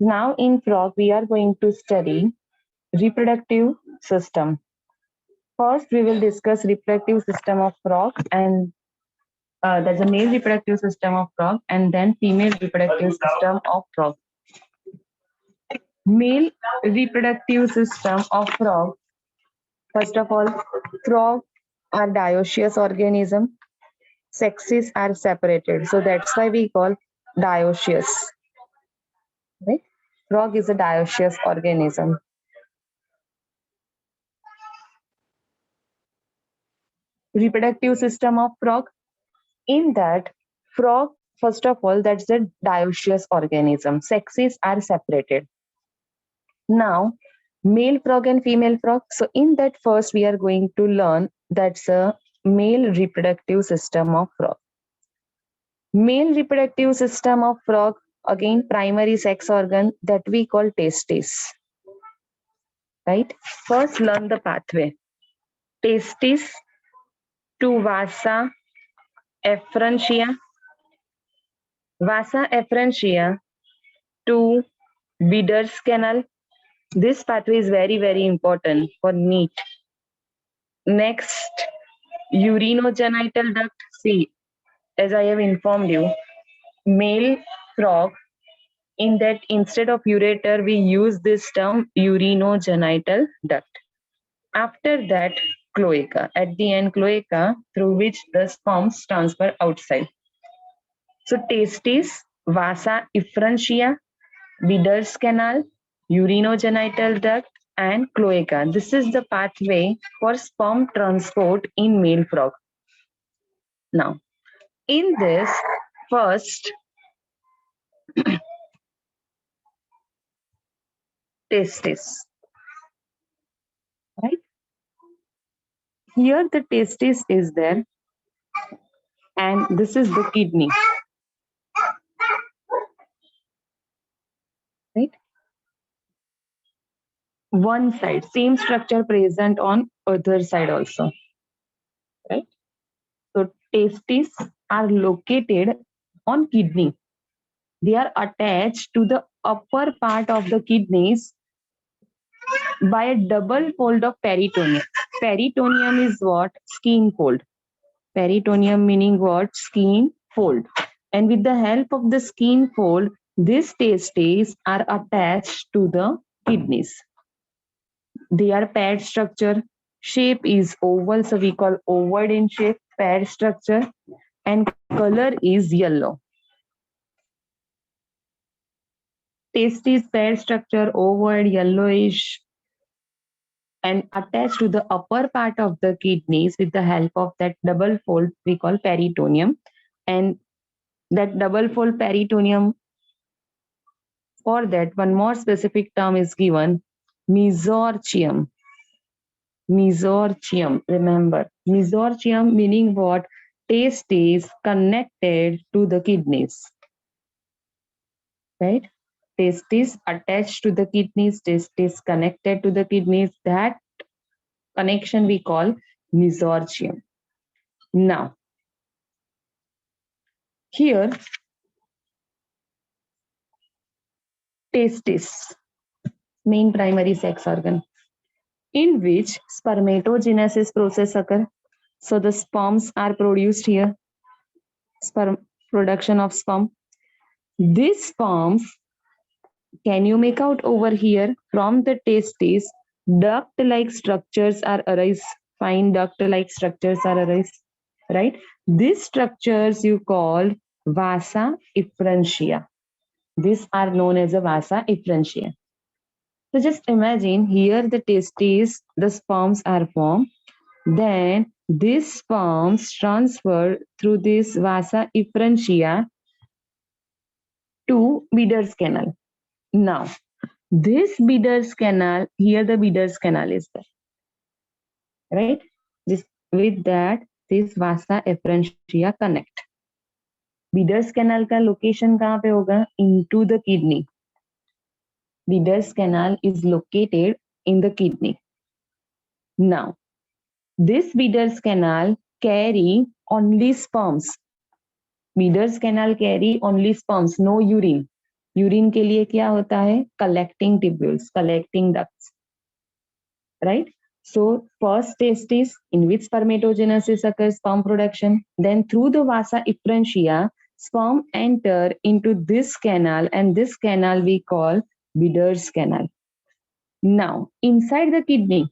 Now in frog, we are going to study reproductive system. First, we will discuss reproductive system of frog, and there's a male reproductive system of frog, and then female reproductive system of frog. Male reproductive system of frog. First of all, frog are dioecious organism. Sexes are separated, so that's why we call dioecious. Right? Frog is a dioecious organism. Reproductive system of frog. In that, frog, first of all, that's a dioecious organism. Sexes are separated. Now, male frog and female frog. So in that, first we are going to learn that's a male reproductive system of frog. Male reproductive system of frog, again primary sex organ that we call testis. Right? First learn the pathway. Testis to vasa efferentia, vasa efferentia to Bidder's canal. This pathway is very, very important for NEET. Next, urinogenital duct. See, as I have informed you, male frog, in that instead of ureter, we use this term urinogenital duct. After that, cloaca. At the end, cloaca, through which the sperms transfer outside. So, testis, vasa efferentia, Bidder's canal, urinogenital duct, and cloaca. This is the pathway for sperm transport in male frog. Now, in this, first, testis. Right? Here the testis is there, and this is the kidney. Right? One side, same structure present on other side also. Right? So testes are located on kidney. They are attached to the upper part of the kidneys by a double fold of peritoneum. Peritoneum is what? Skin fold. Peritoneum meaning what? Skin fold. And with the help of the skin fold, these testes are attached to the kidneys. They are paired structure. Shape is oval, so we call ovoid in shape, paired structure, and color is yellow. Testis paired structure, ovoid, yellowish, and attached to the upper part of the kidneys with the help of that double fold we call peritoneum. And that double fold peritoneum, for that one more specific term is given, mesorchium. Mesorchium, remember, mesorchium meaning what? Testes connected to the kidneys. Right? Testis attached to the kidneys, testis connected to the kidneys. That connection we call mesorchium. Now, here, testis, main primary sex organ, in which spermatogenesis process occur. So the sperms are produced here, production of sperm. These sperms, can you make out over here from the testes, duct-like structures are arise. Fine duct-like structures are arise, right? These structures you call vasa efferentia. These are known as a vasa efferentia. So just imagine here the testes, the sperms are formed. Then these sperms transfer through this vasa efferentia to Bidder's canal. Now, this Bidder's canal, here the Bidder's canal is there. Right? With that, this vasa efferentia connect. Bidder's canal का location कहाँ पे होगा? Into the kidney. Bidder's canal is located in the kidney. Now, this Bidder's canal carry only sperms. Bidder's canal carry only sperms, no urine. Urine के लिए क्या होता है? Collecting tubules, collecting ducts, right? So first testis in which spermatogenesis occurs, sperm production. Then through the vasa efferentia, sperm enter into this canal, and this canal we call Bidder's canal. Now inside the kidney,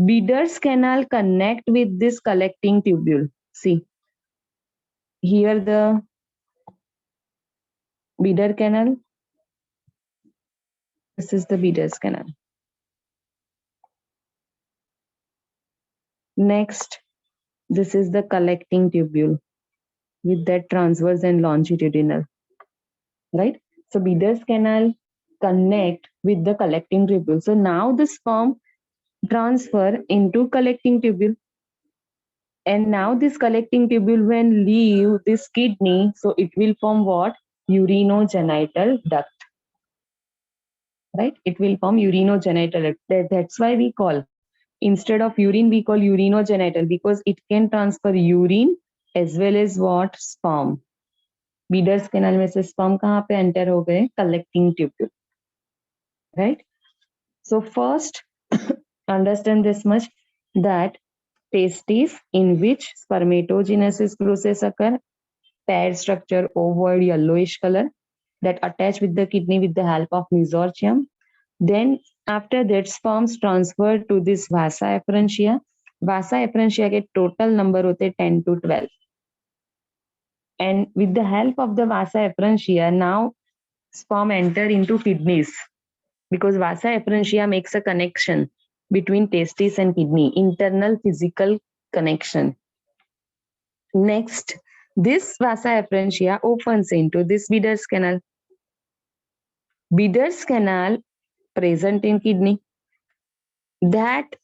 Bidder's canal connect with this collecting tubule. See here the Bidder canal. This is the Bidder's canal. Next, this is the collecting tubule with that transverse and longitudinal, right? So Bidder's canal connect with the collecting tubule. So now the sperm transfer into collecting tubule, and now this collecting tubule when leave this kidney, so it will form what? Urinogenital duct, right? It will form urinogenital duct. That's why we call, instead of urine we call urinogenital, because it can transfer urine as well as what? Sperm. Bidder's canal में से sperm कहाँ पे enter हो गए? Collecting tubule, right? So first understand this much that testes in which spermatogenesis process occur, paired structure, ovoid, yellowish color, that attach with the kidney with the help of mesorchium. Then after that sperms transferred to this vasa efferentia. Vasa efferentia के total number होते 10 to 12. And with the help of the vasa efferentia, now sperm enter into kidneys, because vasa efferentia makes a connection between testis and kidney, internal physical connection. Next, this vasa efferentia opens into this Bidder's canal. Bidder's canal present in kidney, that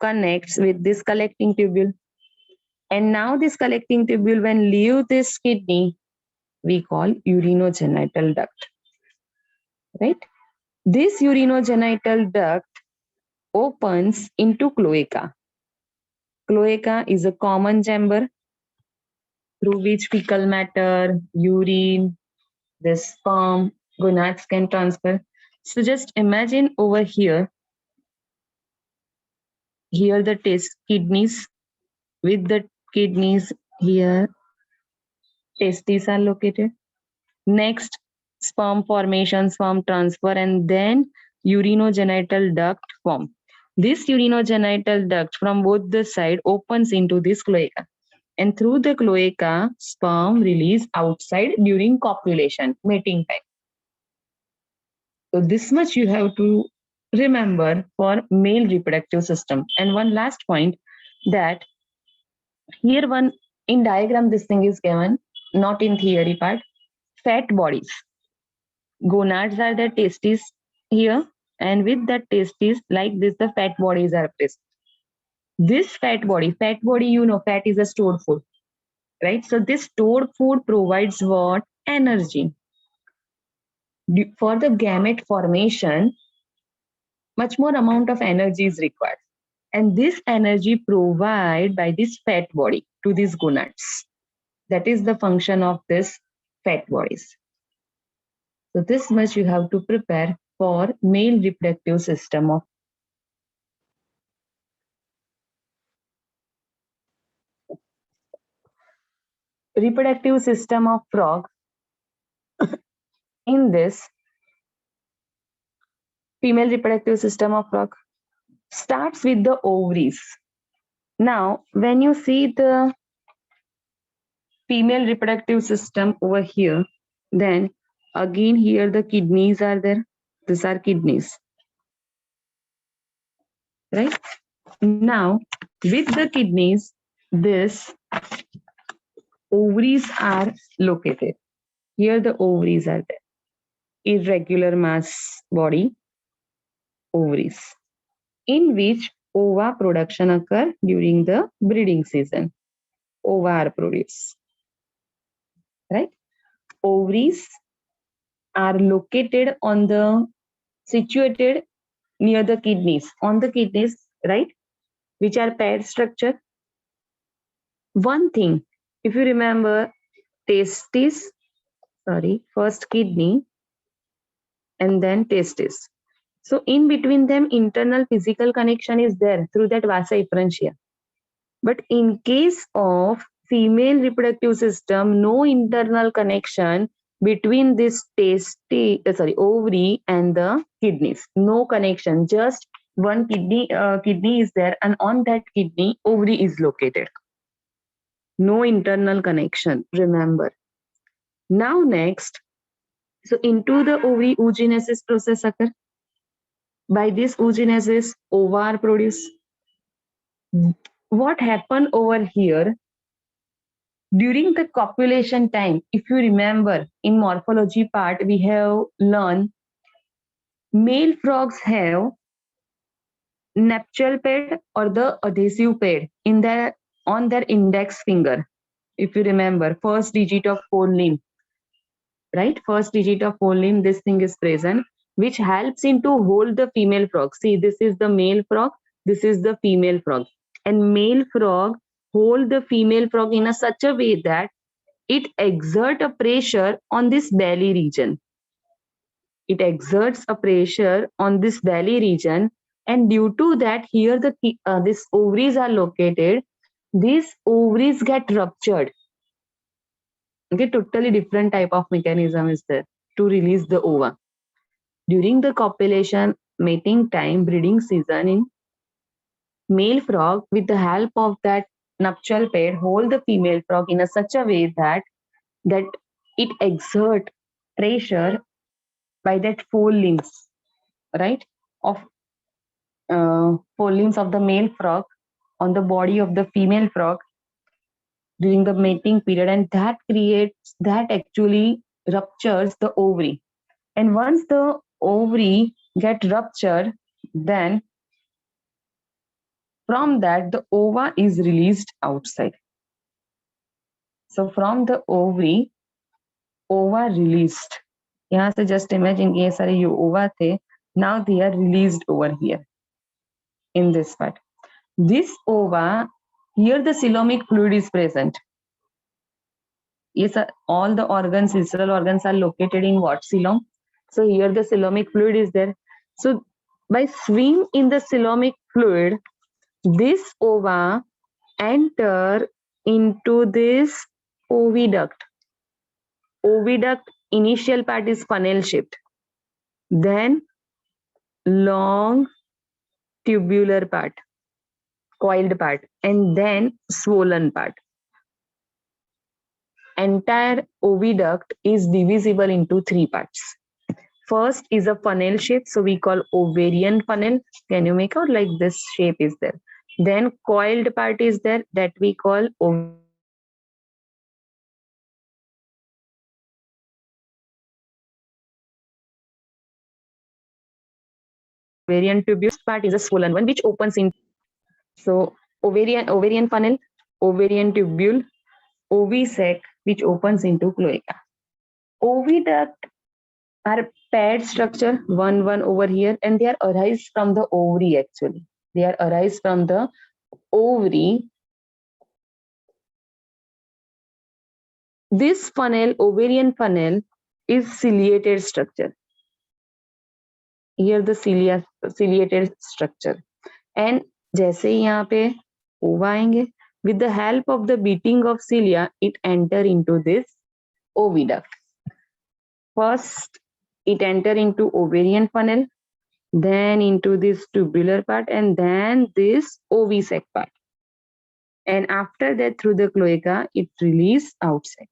connects with this collecting tubule. And now this collecting tubule when leave this kidney, we call urinogenital duct, right? This urinogenital duct opens into cloaca. Cloaca is a common chamber through which fecal matter, urine, the sperm, gonads can transfer. So just imagine over here the kidneys, with the kidneys here, testes are located. Next, sperm formation, sperm transfer, and then urinogenital duct form. This urinogenital duct from both the side opens into this cloaca, and through the cloaca, sperm release outside during copulation, mating time. So this much you have to remember for male reproductive system. And one last point, that here one in diagram this thing is given, not in theory part. Fat bodies. Gonads are the testes here, and with the testes like this the fat bodies are present. This fat body, you know, fat is a stored food, right? So this stored food provides what? Energy. For the gamete formation, much more amount of energy is required, and this energy provided by this fat body to these gonads. That is the function of this fat bodies. So this much you have to prepare for male reproductive system of frog. In this female reproductive system of frog starts with the ovaries. Now, when you see the female reproductive system over here, then again here the kidneys are there. These are kidneys, right? Now, with the kidneys, this ovaries are located. Here the ovaries are there. Irregular mass body, ovaries, in which ova production occur during the breeding season. Ova are produced, right? Ovaries are located on the, situated near the kidneys, on the kidneys, right? Which are paired structure. One thing, if you remember, testis first kidney, and then testis. So in between them, internal physical connection is there through that vasa efferentia. But in case of female reproductive system, no internal connection between this ovary and the kidneys. No connection, just one kidney is there, and on that kidney, ovary is located. No internal connection, remember. Now next, so into the ovary oogenesis process occur. By this oogenesis, ova are produced. What happened over here? During the copulation time, if you remember, in morphology part, we have learned male frogs have nuptial pad or the adhesive pad in their on their index finger. If you remember, first digit of forelimb, right? First digit of forelimb, this thing is present, which helps him to hold the female frog. See, this is the male frog, this is the female frog, and male frog hold the female frog in such a way that it exerts a pressure on this belly region. It exerts a pressure on this belly region, and due to that, here these ovaries are located. These ovaries get ruptured. Okay, totally different type of mechanism is there to release the ova. During the copulation, mating time, breeding season, in male frog, with the help of that nuptial pad, hold the female frog in such a way that it exert pressure by that forelimbs, right, of forelimbs of the male frog on the body of the female frog during the mating period, and that actually ruptures the ovary. And once the ovary get ruptured, then from that the ova is released outside. So from the ovary, ova released. यहाँ से just imagine ये सारे ये ova थे, now they are released over here in this part. This ova, here the coelomic fluid is present. Yes, all the organs, visceral organs are located in what? Coelom. So here the coelomic fluid is there. So by swim in the coelomic fluid, this ova enter into this oviduct. Oviduct initial part is funnel shaped, then long tubular part, coiled part, and then swollen part. Entire oviduct is divisible into three parts. First is a funnel shape, so we call ovarian funnel. Can you make out like this shape is there? Then coiled part is there, that we call ovarian tubule. Part is a swollen one which opens in. So ovarian funnel, ovarian tubule, ovisac which opens into cloaca. Oviduct are paired structure, one over here, and they are arise from the ovary actually. They are arise from the ovary. This funnel, ovarian funnel, is ciliated structure. Here the ciliated structure. And जैसे ही यहाँ पे ओवा आएंगे, with the help of the beating of cilia, it enter into this oviduct. First, it enter into ovarian funnel, then into this tubular part, and then this ovisac part. And after that, through the cloaca, it release outside.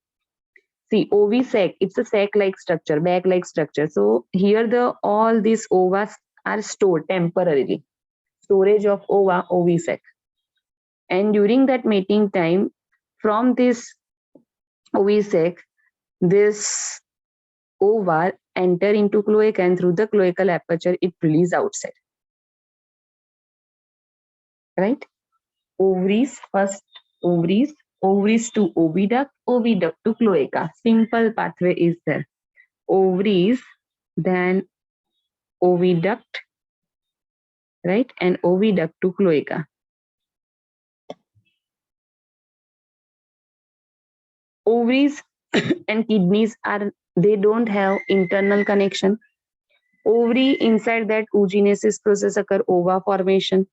See, ovisac, it's a sac-like structure, bag-like structure. So here all these ovas are stored temporarily. Storage of ova, ovisac. And during that mating time, from this ovisac, this ova enter into cloaca, and through the cloacal aperture, it release outside. Right? Ovaries, first ovaries to oviduct, oviduct to cloaca. Simple pathway is there. Ovaries, then oviduct, right? And oviduct to cloaca. Ovaries and kidneys they don't have internal connection. Ovary, inside that oogenesis process occur ova formation.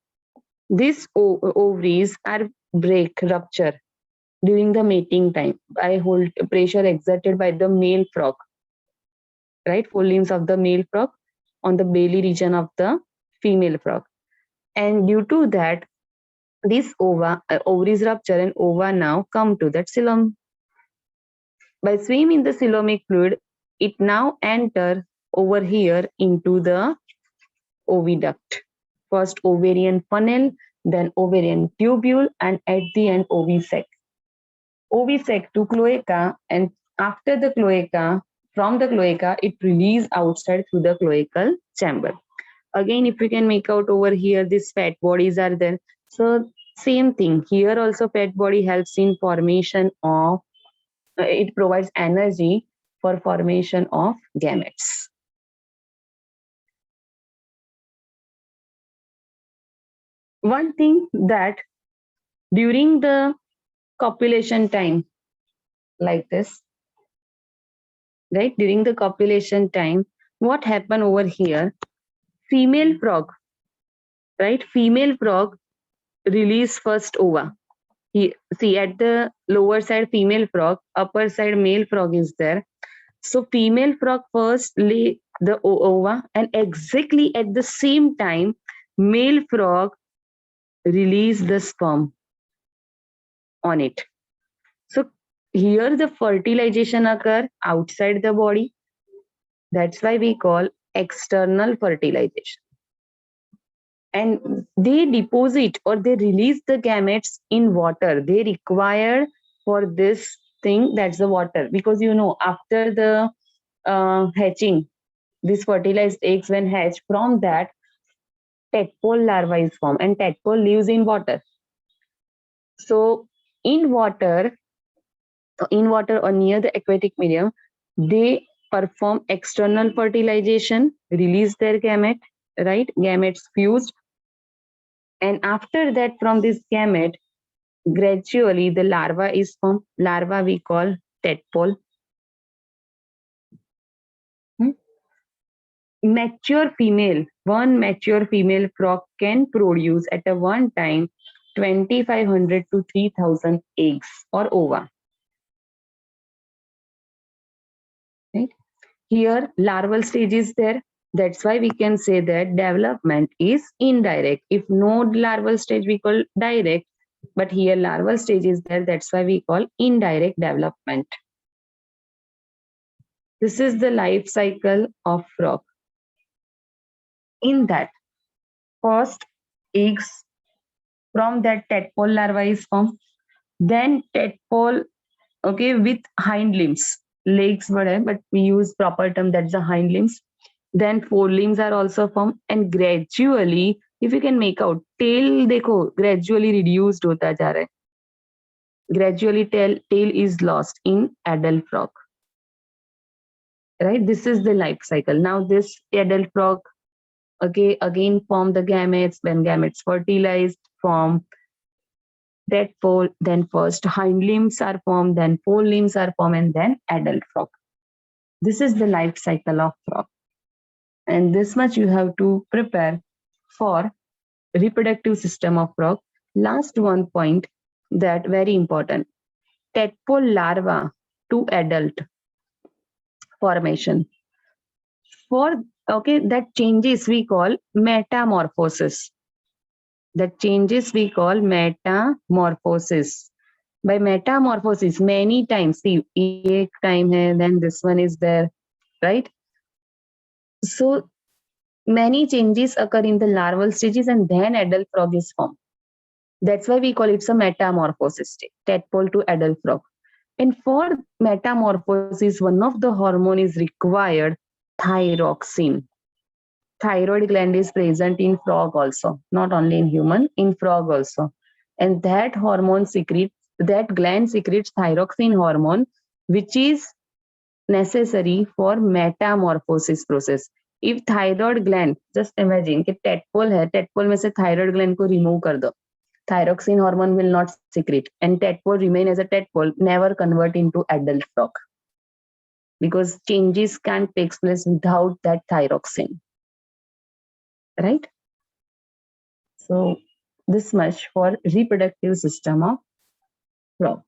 These ovaries are break, rupture during the mating time by hold pressure exerted by the male frog, right? Forelimbs of the male frog on the belly region of the female frog. And due to that, this ovaries rupture and ova now come to that coelom. By swim in the coelomic fluid, it now enter over here into the oviduct. First ovarian funnel, then ovarian tubule, and at the end ovisac. Ovisac to cloaca, and after the cloaca, from the cloaca, it release outside through the cloacal chamber. Again, if we can make out over here, these fat bodies are there. So same thing here also, fat body helps in formation of, it provides energy for formation of gametes. One thing that during the copulation time, like this, right? During the copulation time, what happened over here? Female frog, right? Female frog release first ova. See at the lower side female frog, upper side male frog is there. So female frog first lay the ova, and exactly at the same time, male frog release the sperm on it. So here the fertilization occur outside the body. That's why we call external fertilization. And they deposit or they release the gametes in water. They require for this thing, that's the water, because after the hatching, these fertilized eggs when hatch, from that tadpole larva is formed, and tadpole lives in water. So in water or near the aquatic medium, they perform external fertilization, release their gamete, right? Gametes fused. And after that, from this gamete, gradually the larva is formed. Larva we call tadpole. One mature female frog can produce at a one time 2,500 to 3,000 eggs or ova. Right? Here, larval stage is there. That's why we can say that development is indirect. If no larval stage, we call direct. But here, larval stage is there. That's why we call indirect development. This is the life cycle of frog. In that, first eggs from that tadpole larva is formed. Then tadpole, okay, with hind limbs, legs, whatever, but we use proper term, that's the hind limbs. Then forelimbs are also formed, and gradually, if you can make out, tail देखो gradually reduced होता जा रहा है. Gradually tail is lost in adult frog. Right? This is the life cycle. Now this adult frog, okay, again form the gametes. When gametes fertilized, form tadpole, then first hind limbs are formed, then forelimbs are formed, and then adult frog. This is the life cycle of frog. And this much you have to prepare for reproductive system of frog. Last one point that very important. Tadpole larva to adult formation. That changes we call metamorphosis. That changes we call metamorphosis. By metamorphosis, many times, see, एक time hai, then this one is there, right? So many changes occur in the larval stages, and then adult frog is formed. That's why we call it a metamorphosis state, tadpole to adult frog. And for metamorphosis, one of the hormone is required, thyroxine. Thyroid gland is present in frog also, not only in human, in frog also. And that gland secretes thyroxine hormone, which is necessary for metamorphosis process. If thyroid gland, just imagine कि tadpole है, tadpole में से thyroid gland को remove कर दो, thyroxine hormone will not secrete, and tadpole remain as a tadpole, never convert into adult frog. because changes can take place without that thyroxine, right? So this much for reproductive system of frog.